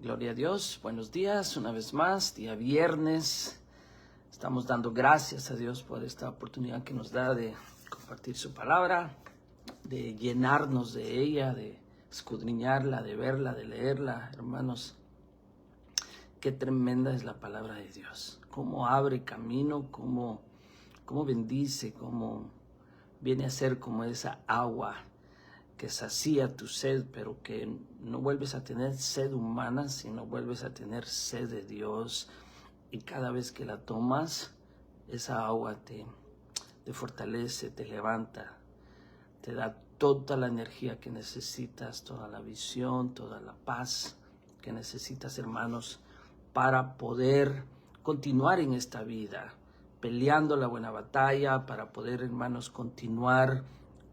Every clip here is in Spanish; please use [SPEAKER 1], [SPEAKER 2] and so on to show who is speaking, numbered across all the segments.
[SPEAKER 1] Gloria a Dios, buenos días, una vez más, día viernes. Estamos dando gracias a Dios por esta oportunidad que nos da de compartir su palabra, de llenarnos de ella, de escudriñarla, de verla, de leerla. Hermanos, qué tremenda es la palabra de Dios. Cómo abre camino, cómo bendice, cómo viene a ser como esa agua que sacía tu sed, pero que no vuelves a tener sed humana, sino vuelves a tener sed de Dios. Y cada vez que la tomas, esa agua te fortalece, te levanta, te da toda la energía que necesitas, toda la visión, toda la paz que necesitas, hermanos, para poder continuar en esta vida, peleando la buena batalla, para poder, hermanos, continuar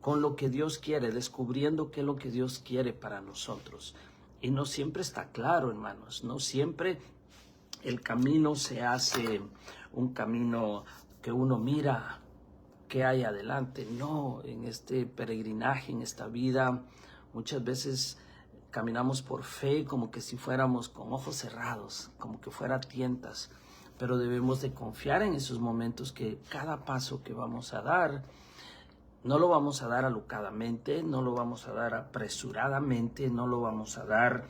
[SPEAKER 1] con lo que Dios quiere, descubriendo qué es lo que Dios quiere para nosotros. Y no siempre está claro, hermanos, no siempre el camino se hace un camino que uno mira qué hay adelante. No, en este peregrinaje, en esta vida, muchas veces caminamos por fe como que si fuéramos con ojos cerrados, como que fuera tientas, pero debemos de confiar en esos momentos que cada paso que vamos a dar, no lo vamos a dar alocadamente, no lo vamos a dar apresuradamente, no lo vamos a dar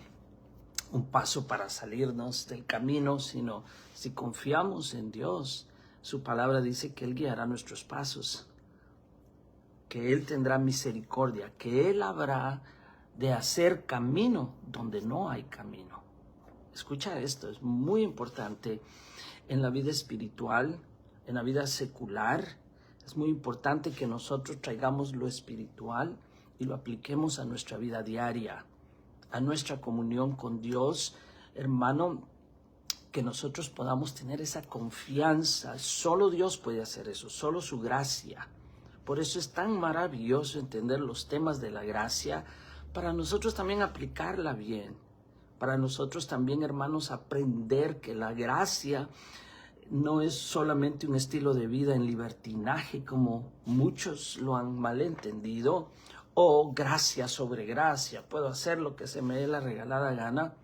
[SPEAKER 1] un paso para salirnos del camino, sino si confiamos en Dios, su palabra dice que Él guiará nuestros pasos, que Él tendrá misericordia, que Él habrá de hacer camino donde no hay camino. Escucha esto, es muy importante en la vida espiritual, en la vida secular. Es muy importante que nosotros traigamos lo espiritual y lo apliquemos a nuestra vida diaria, a nuestra comunión con Dios, hermano, que nosotros podamos tener esa confianza. Solo Dios puede hacer eso, solo su gracia. Por eso es tan maravilloso entender los temas de la gracia, para nosotros también aplicarla bien, para nosotros también, hermanos, aprender que la gracia no es solamente un estilo de vida en libertinaje, como muchos lo han malentendido, o gracia sobre gracia, puedo hacer lo que se me dé la regalada gana.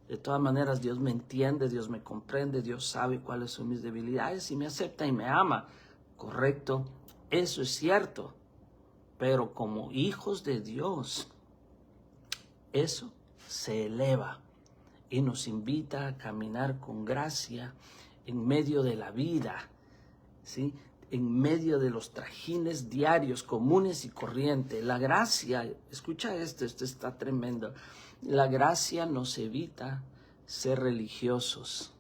[SPEAKER 1] De todas maneras, Dios me entiende, Dios me comprende, Dios sabe cuáles son mis debilidades y me acepta y me ama. Correcto, eso es cierto, pero como hijos de Dios, eso se eleva y nos invita a caminar con gracia en medio de la vida, ¿sí? En medio de los trajines diarios, comunes y corrientes. La gracia, escucha esto está tremendo. La gracia nos evita ser religiosos.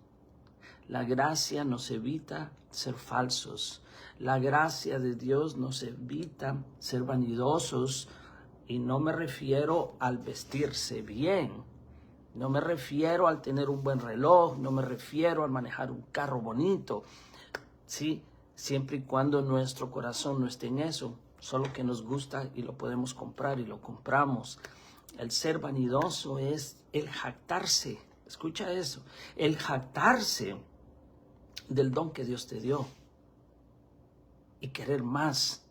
[SPEAKER 1] La gracia nos evita ser falsos. La gracia de Dios nos evita ser vanidosos. Y no me refiero al vestirse bien. No me refiero al tener un buen reloj, no me refiero al manejar un carro bonito, ¿sí? Siempre y cuando nuestro corazón no esté en eso, solo que nos gusta y lo podemos comprar y lo compramos. El ser vanidoso es el jactarse, escucha eso, el jactarse del don que Dios te dio y querer más,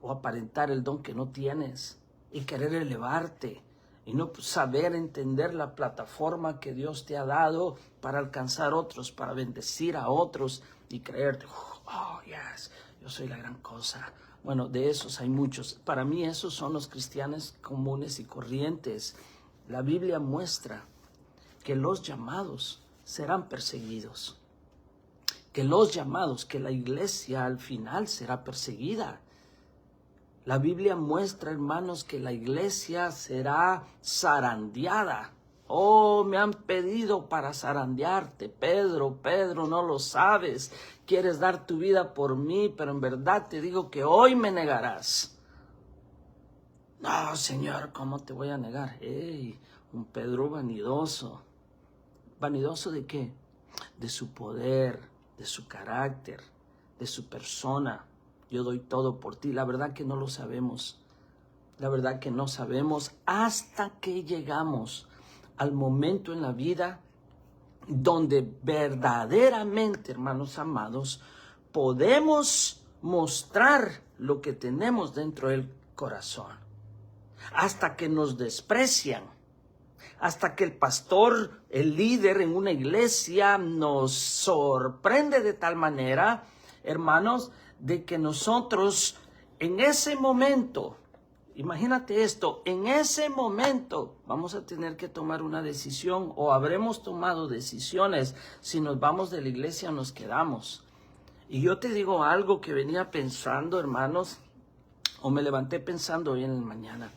[SPEAKER 1] o aparentar el don que no tienes y querer elevarte, y no saber entender la plataforma que Dios te ha dado para alcanzar otros, para bendecir a otros y creerte, oh, yes, yo soy la gran cosa. Bueno, de esos hay muchos. Para mí esos son los cristianos comunes y corrientes. La Biblia muestra que los llamados serán perseguidos, que los llamados, que la iglesia al final será perseguida. La Biblia muestra, hermanos, que la iglesia será zarandeada. Oh, me han pedido para zarandearte. Pedro, no lo sabes. Quieres dar tu vida por mí, pero en verdad te digo que hoy me negarás. No, Señor, ¿cómo te voy a negar? Hey, un Pedro vanidoso. ¿Vanidoso de qué? De su poder, de su carácter, de su persona. Yo doy todo por ti. La verdad que no lo sabemos. La verdad que no sabemos hasta que llegamos al momento en la vida donde verdaderamente, hermanos amados, podemos mostrar lo que tenemos dentro del corazón. Hasta que nos desprecian, hasta que el pastor, el líder en una iglesia nos sorprende de tal manera, hermanos, de que nosotros en ese momento, imagínate esto, en ese momento vamos a tener que tomar una decisión o habremos tomado decisiones si nos vamos de la iglesia o nos quedamos. Y yo te digo algo que venía pensando, hermanos, o me levanté pensando hoy en la mañana.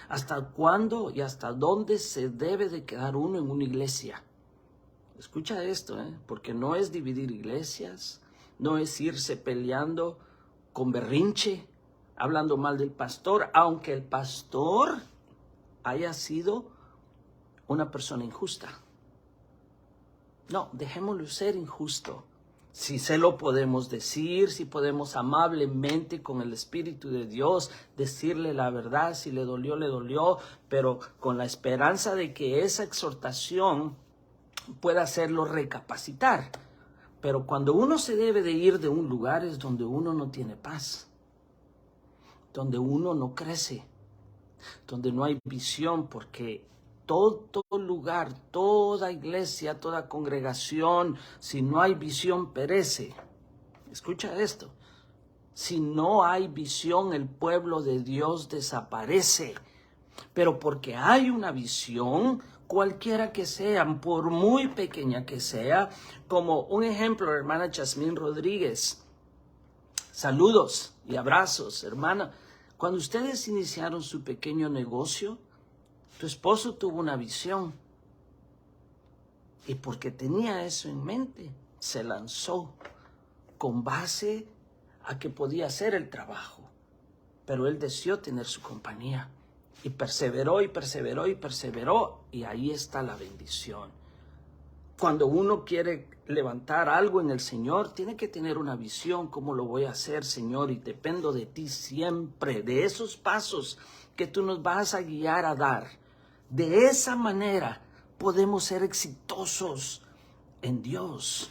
[SPEAKER 1] ¿Hasta cuándo y hasta dónde se debe de quedar uno en una iglesia? Escucha esto, porque no es dividir iglesias, no es irse peleando con berrinche, hablando mal del pastor, aunque el pastor haya sido una persona injusta. No, dejémoslo ser injusto. Si se lo podemos decir, si podemos amablemente con el Espíritu de Dios decirle la verdad, si le dolió, pero con la esperanza de que esa exhortación pueda hacerlo recapacitar. Pero cuando uno se debe de ir de un lugar es donde uno no tiene paz, donde uno no crece, donde no hay visión, porque todo lugar, toda iglesia, toda congregación, si no hay visión, perece. Escucha esto. Si no hay visión, el pueblo de Dios desaparece. Pero porque hay una visión, cualquiera que sea, por muy pequeña que sea, como un ejemplo, la hermana Yasmín Rodríguez. Saludos y abrazos, hermana. Cuando ustedes iniciaron su pequeño negocio, tu esposo tuvo una visión y porque tenía eso en mente, se lanzó con base a que podía hacer el trabajo, pero él deseó tener su compañía y perseveró y perseveró y perseveró y ahí está la bendición. Cuando uno quiere levantar algo en el Señor, tiene que tener una visión. ¿Cómo lo voy a hacer, Señor? Y dependo de ti siempre, de esos pasos que tú nos vas a guiar a dar. De esa manera podemos ser exitosos en Dios.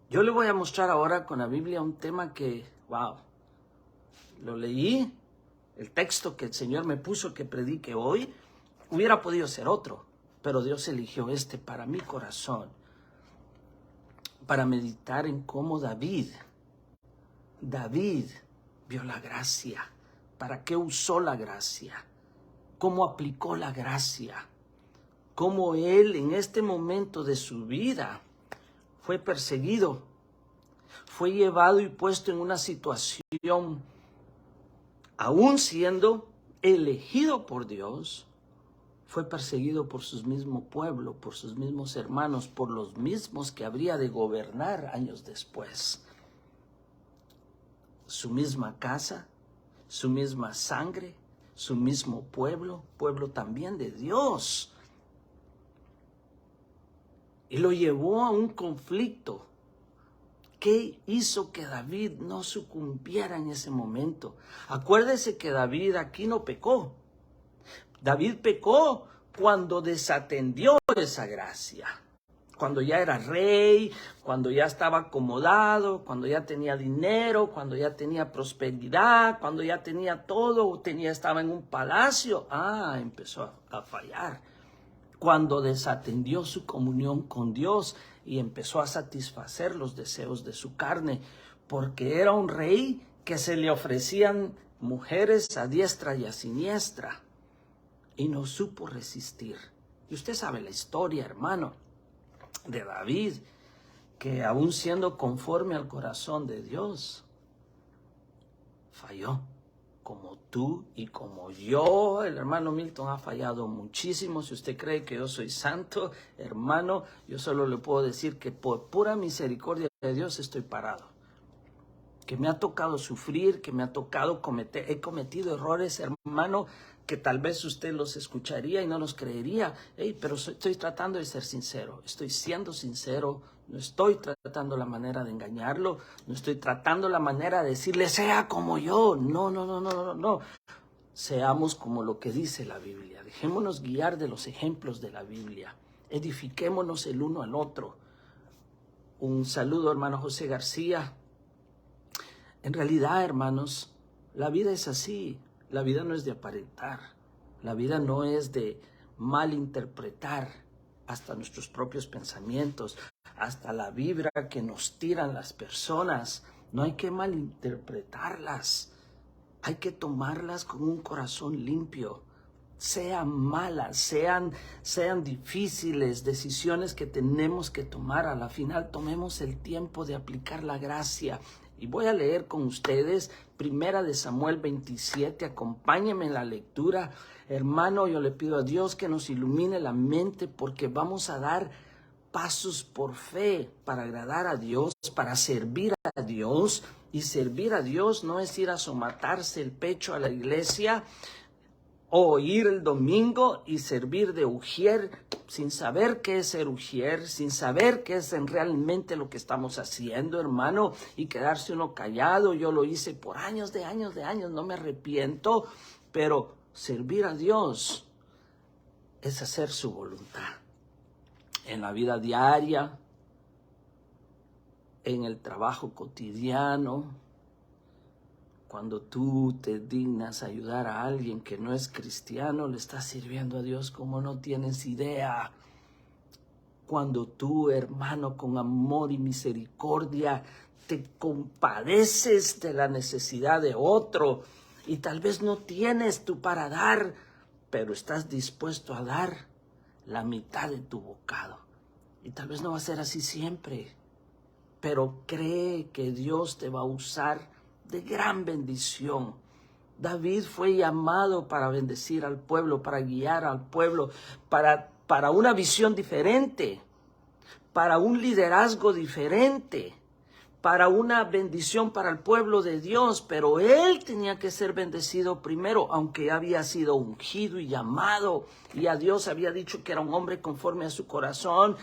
[SPEAKER 1] Yo le voy a mostrar ahora con la Biblia un tema que, wow, lo leí, el texto que el Señor me puso que predique hoy, hubiera podido ser otro, pero Dios eligió este para mi corazón, para meditar en cómo David vio la gracia, para qué usó la gracia, cómo aplicó la gracia, cómo él en este momento de su vida fue perseguido, fue llevado y puesto en una situación, aún siendo elegido por Dios, fue perseguido por su mismo pueblo, por sus mismos hermanos, por los mismos que habría de gobernar años después. Su misma casa, su misma sangre, su mismo pueblo, pueblo también de Dios. Y lo llevó a un conflicto. ¿Qué hizo que David no sucumbiera en ese momento? Acuérdese que David aquí no pecó. David pecó cuando desatendió esa gracia. Cuando ya era rey, cuando ya estaba acomodado, cuando ya tenía dinero, cuando ya tenía prosperidad, cuando ya tenía todo, estaba en un palacio. Empezó a fallar. Cuando desatendió su comunión con Dios y empezó a satisfacer los deseos de su carne, porque era un rey que se le ofrecían mujeres a diestra y a siniestra, y no supo resistir. Y usted sabe la historia, hermano, de David, que aún siendo conforme al corazón de Dios, falló. Como tú y como yo, el hermano Milton ha fallado muchísimo. Si usted cree que yo soy santo, hermano, yo solo le puedo decir que por pura misericordia de Dios estoy parado. Que me ha tocado sufrir, que me ha tocado he cometido errores, hermano, que tal vez usted los escucharía y no los creería. Pero estoy tratando de ser sincero, estoy siendo sincero. No estoy tratando la manera de engañarlo, no estoy tratando la manera de decirle, sea como yo. No. Seamos como lo que dice la Biblia. Dejémonos guiar de los ejemplos de la Biblia. Edifiquémonos el uno al otro. Un saludo, hermano José García. En realidad, hermanos, la vida es así. La vida no es de aparentar. La vida no es de malinterpretar hasta nuestros propios pensamientos, hasta la vibra que nos tiran las personas. No hay que malinterpretarlas. Hay que tomarlas con un corazón limpio. Sean malas, sean difíciles decisiones que tenemos que tomar, a la final tomemos el tiempo de aplicar la gracia. Y voy a leer con ustedes 1 Samuel 27, acompáñenme en la lectura. Hermano, yo le pido a Dios que nos ilumine la mente, porque vamos a dar pasos por fe para agradar a Dios, para servir a Dios. Y servir a Dios no es ir a somatarse el pecho a la iglesia, o ir el domingo y servir de ujier sin saber qué es ser ujier, sin saber qué es realmente lo que estamos haciendo, hermano, y quedarse uno callado. Yo lo hice por años, no me arrepiento, pero servir a Dios es hacer su voluntad. En la vida diaria, en el trabajo cotidiano, cuando tú te dignas a ayudar a alguien que no es cristiano, le estás sirviendo a Dios como no tienes idea. Cuando tú, hermano, con amor y misericordia, te compadeces de la necesidad de otro, y tal vez no tienes tú para dar, pero estás dispuesto a dar la mitad de tu bocado. Y tal vez no va a ser así siempre, pero cree que Dios te va a usar de gran bendición. David fue llamado para bendecir al pueblo, para guiar al pueblo, para una visión diferente, para un liderazgo diferente, para una bendición para el pueblo de Dios. Pero él tenía que ser bendecido primero, aunque había sido ungido y llamado, y a Dios había dicho que era un hombre conforme a su corazón.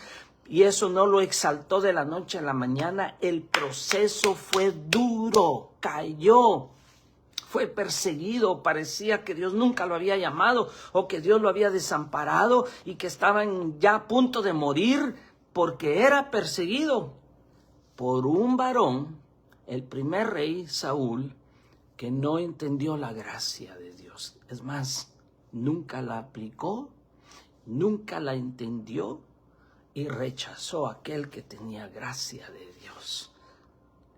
[SPEAKER 1] Y eso no lo exaltó de la noche a la mañana. El proceso fue duro, cayó, fue perseguido. Parecía que Dios nunca lo había llamado, o que Dios lo había desamparado, y que estaban ya a punto de morir, porque era perseguido por un varón, el primer rey Saúl, que no entendió la gracia de Dios. Es más, nunca la aplicó, nunca la entendió, y rechazó a aquel que tenía gracia de Dios.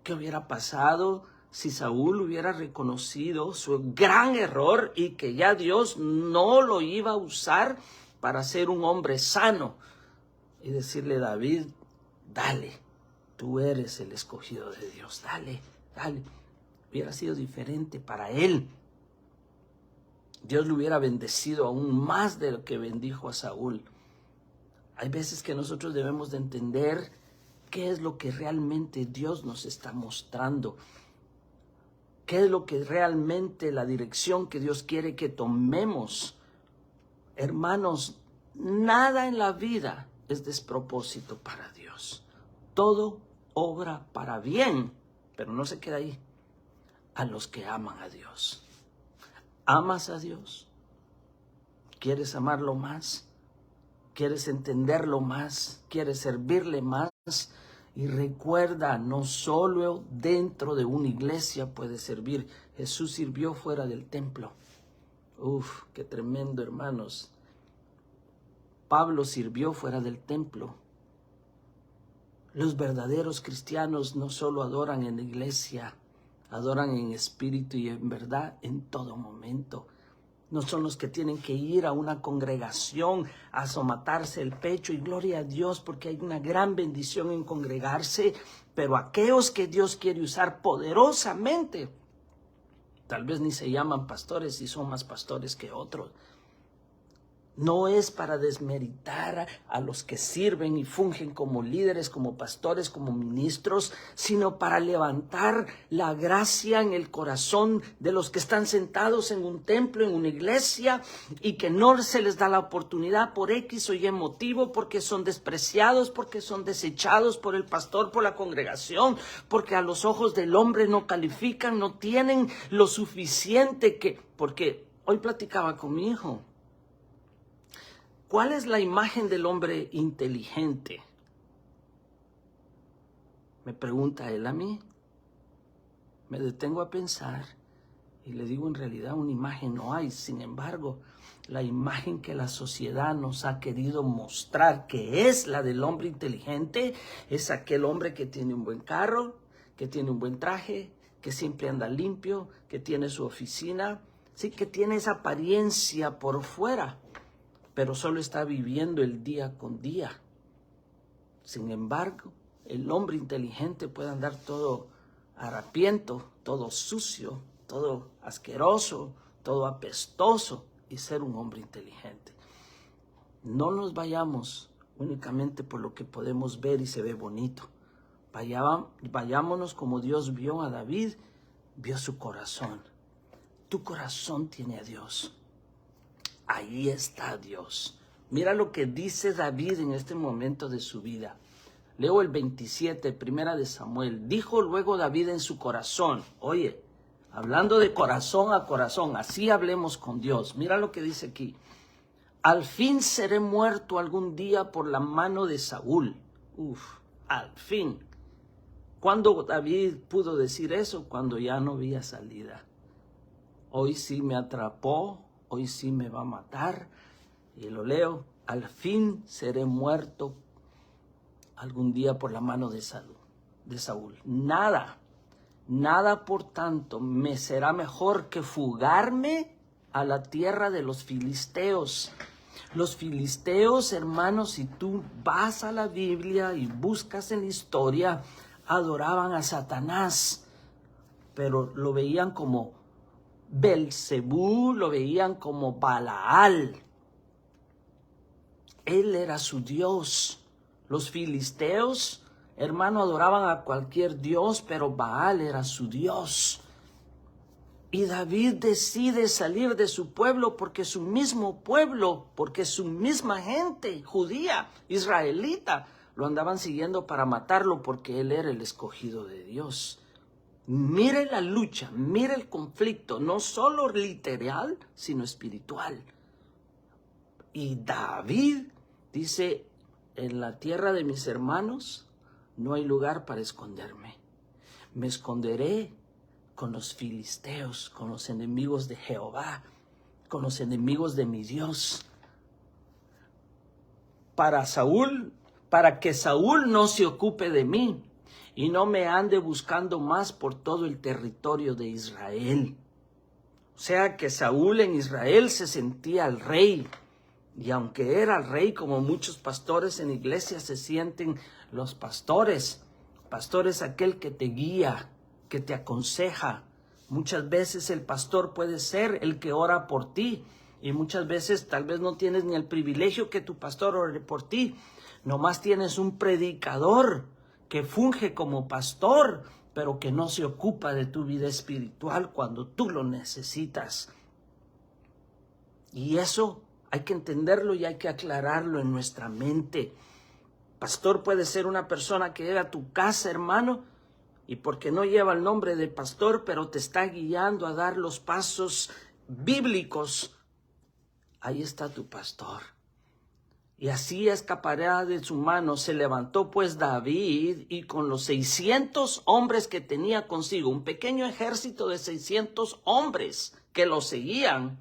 [SPEAKER 1] ¿Qué hubiera pasado si Saúl hubiera reconocido su gran error y que ya Dios no lo iba a usar para ser un hombre sano? Y decirle: David, dale, tú eres el escogido de Dios, dale. Hubiera sido diferente para él. Dios le hubiera bendecido aún más de lo que bendijo a Saúl. Hay veces que nosotros debemos de entender qué es lo que realmente Dios nos está mostrando. Qué es lo que realmente, la dirección que Dios quiere que tomemos. Hermanos, nada en la vida es despropósito para Dios. Todo obra para bien, pero no se queda ahí. A los que aman a Dios. ¿Amas a Dios? ¿Quieres amarlo más? ¿Quieres entenderlo más? ¿Quieres servirle más? Y recuerda, no solo dentro de una iglesia puedes servir. Jesús sirvió fuera del templo. Uf, qué tremendo, hermanos. Pablo sirvió fuera del templo. Los verdaderos cristianos no solo adoran en la iglesia, adoran en espíritu y en verdad en todo momento. No son los que tienen que ir a una congregación a somatarse el pecho, y gloria a Dios porque hay una gran bendición en congregarse, pero aquellos que Dios quiere usar poderosamente, tal vez ni se llaman pastores y son más pastores que otros. No es para desmeritar a los que sirven y fungen como líderes, como pastores, como ministros, sino para levantar la gracia en el corazón de los que están sentados en un templo, en una iglesia, y que no se les da la oportunidad por X o Y motivo, porque son despreciados, porque son desechados por el pastor, por la congregación, porque a los ojos del hombre no califican, no tienen lo suficiente porque hoy platicaba con mi hijo. ¿Cuál es la imagen del hombre inteligente? Me pregunta él a mí. Me detengo a pensar y le digo: en realidad una imagen no hay. Sin embargo, la imagen que la sociedad nos ha querido mostrar, que es la del hombre inteligente, es aquel hombre que tiene un buen carro, que tiene un buen traje, que siempre anda limpio, que tiene su oficina, sí, que tiene esa apariencia por fuera, pero solo está viviendo el día con día. Sin embargo, el hombre inteligente puede andar todo harapiento, todo sucio, todo asqueroso, todo apestoso y ser un hombre inteligente. No nos vayamos únicamente por lo que podemos ver y se ve bonito. Vayámonos como Dios vio a David, vio su corazón. Tu corazón tiene a Dios. Ahí está Dios. Mira lo que dice David en este momento de su vida. Leo el 27, primera de Samuel. Dijo luego David en su corazón. Oye, hablando de corazón a corazón, así hablemos con Dios. Mira lo que dice aquí. Al fin seré muerto algún día por la mano de Saúl. Al fin. ¿Cuándo David pudo decir eso? Cuando ya no había salida. Hoy sí me atrapó, hoy sí me va a matar. Y lo leo. Al fin seré muerto algún día por la mano de Saúl. Nada por tanto me será mejor que fugarme a la tierra de los filisteos. Los filisteos, hermanos, si tú vas a la Biblia y buscas en la historia, adoraban a Satanás, pero lo veían como Belcebú, lo veían como Balaal. Él era su Dios. Los filisteos, hermano, adoraban a cualquier dios, pero Baal era su Dios. Y David decide salir de su pueblo porque su mismo pueblo, porque su misma gente judía, israelita, lo andaban siguiendo para matarlo porque él era el escogido de Dios. Mire la lucha, mire el conflicto, no solo literal, sino espiritual. Y David dice, en la tierra de mis hermanos no hay lugar para esconderme. Me esconderé con los filisteos, con los enemigos de Jehová, con los enemigos de mi Dios. Para que Saúl no se ocupe de mí y no me ande buscando más por todo el territorio de Israel. O sea que Saúl en Israel se sentía el rey. Y aunque era el rey, como muchos pastores en iglesia se sienten los pastores. Pastor es aquel que te guía, que te aconseja. Muchas veces el pastor puede ser el que ora por ti. Y muchas veces tal vez no tienes ni el privilegio que tu pastor ore por ti. Nomás tienes un predicador que funge como pastor, pero que no se ocupa de tu vida espiritual cuando tú lo necesitas. Y eso hay que entenderlo y hay que aclararlo en nuestra mente. Pastor puede ser una persona que llega a tu casa, hermano, y porque no lleva el nombre de pastor, pero te está guiando a dar los pasos bíblicos. Ahí está tu pastor. Y así escapará de su mano. Se levantó pues David y con los 600 hombres que tenía consigo, un pequeño ejército de 600 hombres que lo seguían,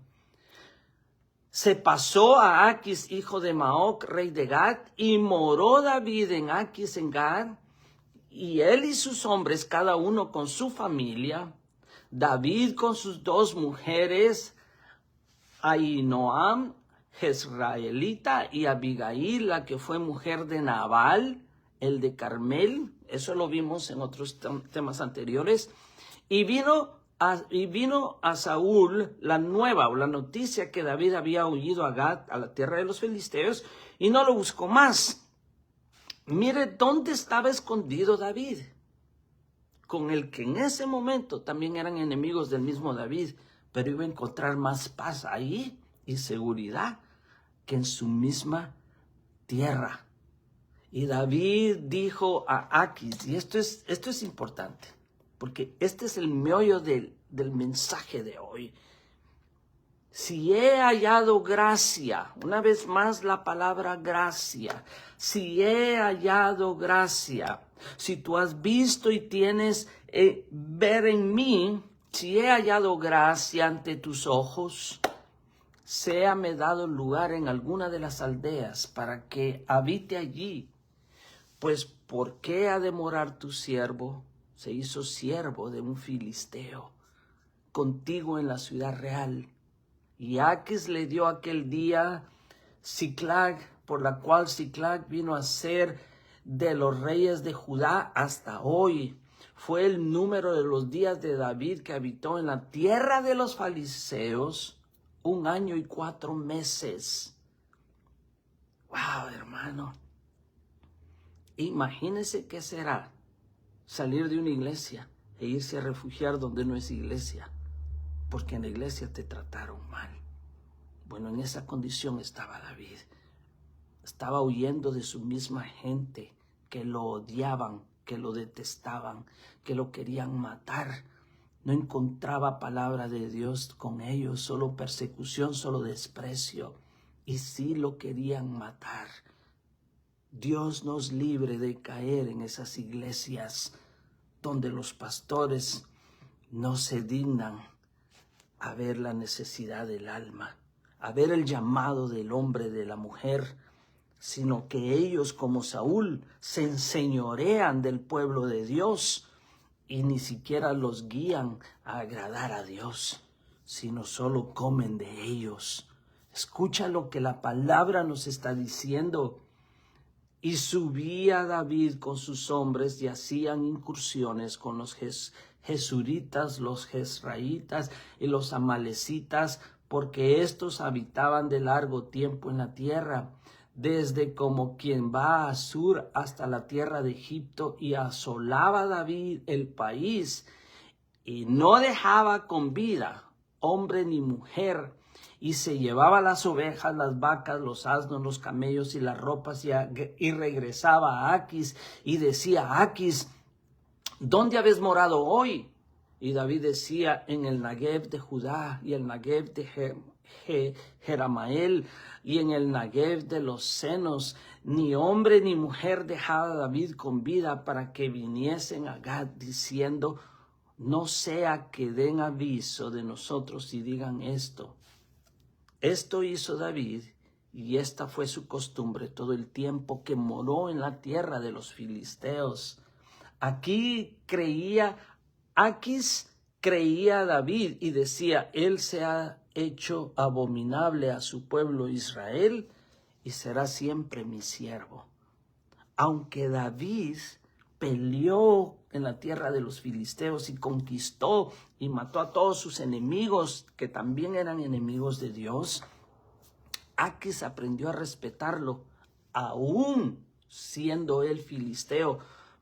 [SPEAKER 1] se pasó a Aquis, hijo de Maoc, rey de Gad, y moró David en Aquis, en Gad, y él y sus hombres, cada uno con su familia, David con sus 2 mujeres, Ahinoam, Jezraelita, y Abigail, la que fue mujer de Nabal, el de Carmel. Eso lo vimos en otros temas anteriores. Y vino a Saúl la nueva o la noticia que David había huido a Gad, a la tierra de los filisteos, y no lo buscó más. Mire dónde estaba escondido David, con el que en ese momento también eran enemigos del mismo David, pero iba a encontrar más paz ahí y seguridad que en su misma tierra. Y David dijo a Aquis, y esto es importante, porque este es el meollo del mensaje de hoy. Si he hallado gracia, una vez más la palabra gracia, si he hallado gracia, si tú has visto y tienes ver en mí, si he hallado gracia ante tus ojos, séame dado lugar en alguna de las aldeas para que habite allí. Pues, ¿por qué ha de morar tu siervo? Se hizo siervo de un filisteo contigo en la ciudad real. Y Aquis le dio aquel día Siclag, por la cual Siclag vino a ser de los reyes de Judá hasta hoy. Fue el número de los días de David que habitó en la tierra de los filisteos 1 año y 4 meses. Wow, hermano. Imagínese qué será salir de una iglesia e irse a refugiar donde no es iglesia, porque en la iglesia te trataron mal. Bueno, en esa condición estaba David. Estaba huyendo de su misma gente, que lo odiaban, que lo detestaban, que lo querían matar. No encontraba palabra de Dios con ellos, solo persecución, solo desprecio. Y sí lo querían matar. Dios nos libre de caer en esas iglesias donde los pastores no se dignan a ver la necesidad del alma, a ver el llamado del hombre, de la mujer, sino que ellos, como Saúl, se enseñorean del pueblo de Dios y ni siquiera los guían a agradar a Dios, sino solo comen de ellos. Escucha lo que la palabra nos está diciendo. Y subía David con sus hombres y hacían incursiones con los jesuritas, los jezraítas y los amalecitas, porque estos habitaban de largo tiempo en la tierra, desde como quien va a Sur hasta la tierra de Egipto, y asolaba David el país, y no dejaba con vida hombre ni mujer, y se llevaba las ovejas, las vacas, los asnos, los camellos y las ropas, y regresaba a Aquis y decía a Aquis: ¿dónde habéis morado hoy? Y David decía: en el Negev de Judá y el Negev de Jeramael y en el Negev de los senos. Ni hombre ni mujer dejaba David con vida para que viniesen a Gad, diciendo: no sea que den aviso de nosotros y digan esto. Esto hizo David, y esta fue su costumbre todo el tiempo que moró en la tierra de los filisteos. Aquí Aquis creía a David y decía: él se ha hecho abominable a su pueblo Israel y será siempre mi siervo. Aunque David peleó en la tierra de los filisteos y conquistó y mató a todos sus enemigos, que también eran enemigos de Dios, Aquis aprendió a respetarlo, aún siendo él filisteo.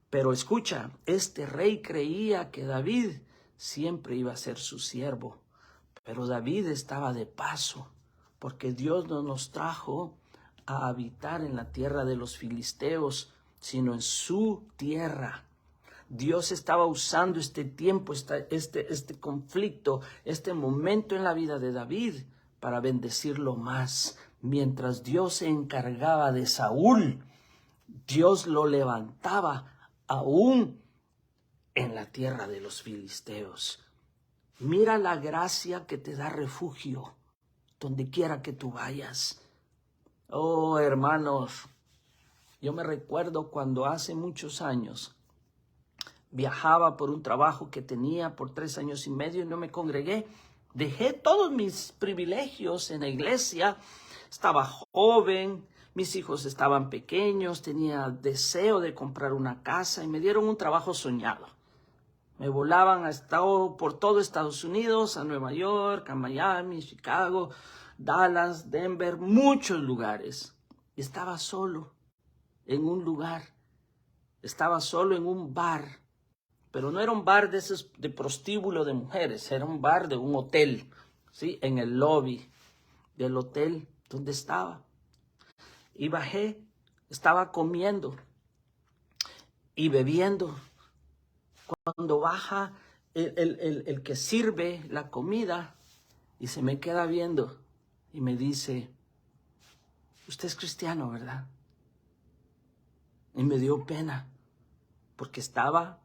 [SPEAKER 1] Pero escucha, este rey creía que David siempre iba a ser su siervo. Pero David estaba de paso, porque Dios no nos trajo a habitar en la tierra de los filisteos, sino en su tierra. Dios estaba usando este tiempo, este conflicto, este momento en la vida de David para bendecirlo más. Mientras Dios se encargaba de Saúl, Dios lo levantaba aún en la tierra de los filisteos. Mira la gracia que te da refugio donde quiera que tú vayas. Oh, hermanos, yo me recuerdo cuando hace muchos años viajaba por un trabajo que tenía por 3 años y medio y no me congregué. Dejé todos mis privilegios en la iglesia. Estaba joven, mis hijos estaban pequeños, tenía deseo de comprar una casa y me dieron un trabajo soñado. Me volaban por todo Estados Unidos, a Nueva York, a Miami, Chicago, Dallas, Denver, muchos lugares. Y estaba solo en un lugar. Estaba solo en un bar. Pero no era un bar de esos de prostíbulo de mujeres, era un bar de un hotel, ¿sí? En el lobby del hotel donde estaba. Y bajé, estaba comiendo y bebiendo. Cuando baja el que sirve la comida y se me queda viendo y me dice: usted es cristiano, ¿verdad? Y me dio pena porque estaba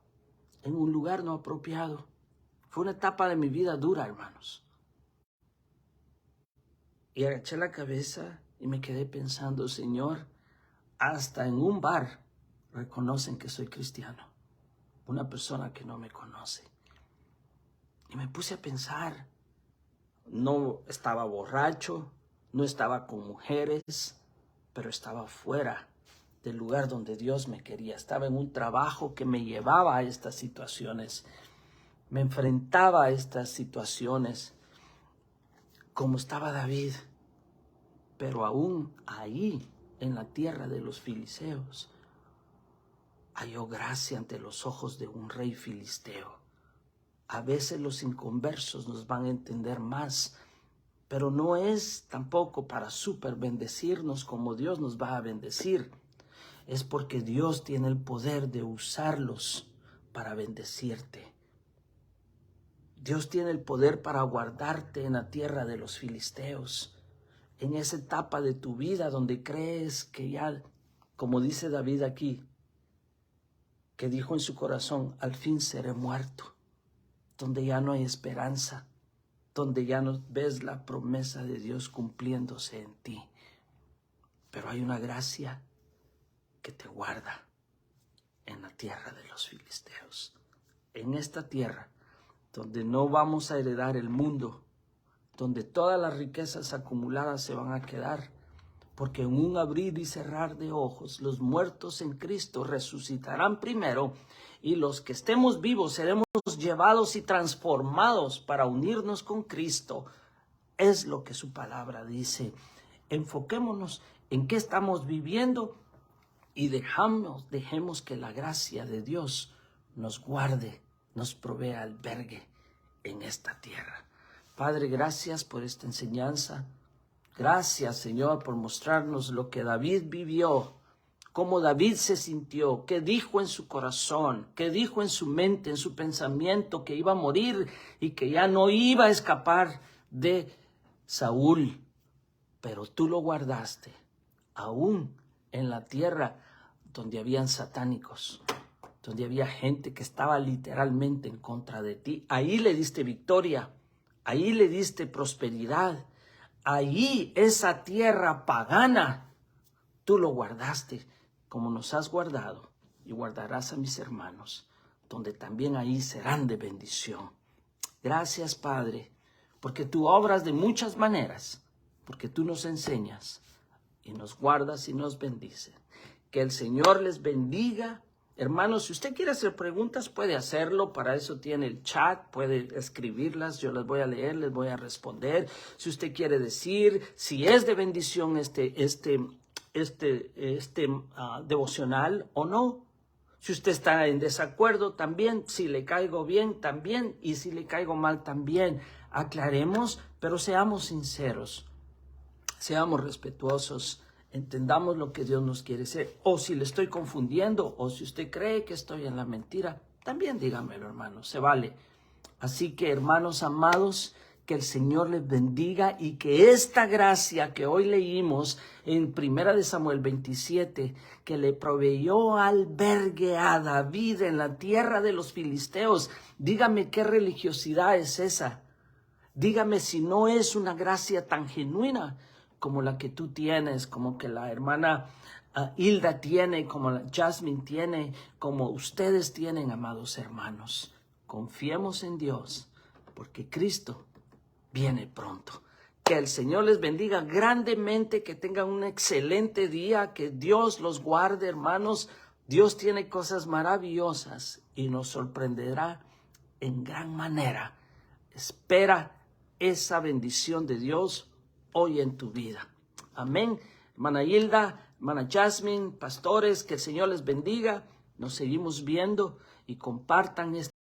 [SPEAKER 1] en un lugar no apropiado. Fue una etapa de mi vida dura, hermanos. Y agaché la cabeza y me quedé pensando, Señor, hasta en un bar reconocen que soy cristiano. Una persona que no me conoce. Y me puse a pensar, no estaba borracho, no estaba con mujeres, pero estaba fuera del lugar donde Dios me quería. Estaba en un trabajo que me llevaba a estas situaciones. Me enfrentaba a estas situaciones como estaba David. Pero aún ahí, en la tierra de los filisteos, halló gracia ante los ojos de un rey filisteo. A veces los inconversos nos van a entender más, pero no es tampoco para super bendecirnos como Dios nos va a bendecir. Es porque Dios tiene el poder de usarlos para bendecirte. Dios tiene el poder para guardarte en la tierra de los filisteos. En esa etapa de tu vida donde crees que ya, como dice David aquí, que dijo en su corazón, al fin seré muerto, donde ya no hay esperanza, donde ya no ves la promesa de Dios cumpliéndose en ti. Pero hay una gracia que te guarda en la tierra de los filisteos. En esta tierra donde no vamos a heredar el mundo, donde todas las riquezas acumuladas se van a quedar, porque en un abrir y cerrar de ojos, los muertos en Cristo resucitarán primero y los que estemos vivos seremos llevados y transformados para unirnos con Cristo. Es lo que su palabra dice. Enfoquémonos en qué estamos viviendo y dejemos que la gracia de Dios nos guarde, nos provea albergue en esta tierra. Padre, gracias por esta enseñanza. Gracias, Señor, por mostrarnos lo que David vivió, cómo David se sintió, qué dijo en su corazón, qué dijo en su mente, en su pensamiento, que iba a morir y que ya no iba a escapar de Saúl. Pero tú lo guardaste, aún en la tierra donde habían satánicos, donde había gente que estaba literalmente en contra de ti. Ahí le diste victoria, ahí le diste prosperidad. Allí, esa tierra pagana, tú lo guardaste como nos has guardado y guardarás a mis hermanos, donde también ahí serán de bendición. Gracias, Padre, porque tú obras de muchas maneras, porque tú nos enseñas y nos guardas y nos bendices. Que el Señor les bendiga. Hermanos, si usted quiere hacer preguntas, puede hacerlo. Para eso tiene el chat, puede escribirlas. Yo las voy a leer, les voy a responder. Si usted quiere decir si es de bendición este devocional o no. Si usted está en desacuerdo, también. Si le caigo bien, también. Y si le caigo mal, también. Aclaremos, pero seamos sinceros. Seamos respetuosos. Entendamos lo que Dios nos quiere hacer. O si le estoy confundiendo, o si usted cree que estoy en la mentira, también dígamelo, hermanos, se vale. Así que, hermanos amados, que el Señor les bendiga y que esta gracia que hoy leímos en 1 Samuel 27, que le proveyó albergue a David en la tierra de los filisteos, dígame qué religiosidad es esa. Dígame si no es una gracia tan genuina como la que tú tienes, como que la hermana Hilda tiene, como la Jasmine tiene, como ustedes tienen, amados hermanos. Confiemos en Dios, porque Cristo viene pronto. Que el Señor les bendiga grandemente, que tengan un excelente día, que Dios los guarde, hermanos. Dios tiene cosas maravillosas y nos sorprenderá en gran manera. Espera esa bendición de Dios hoy en tu vida. Amén. Hermana Hilda, hermana Jasmine, pastores, que el Señor les bendiga. Nos seguimos viendo y compartan este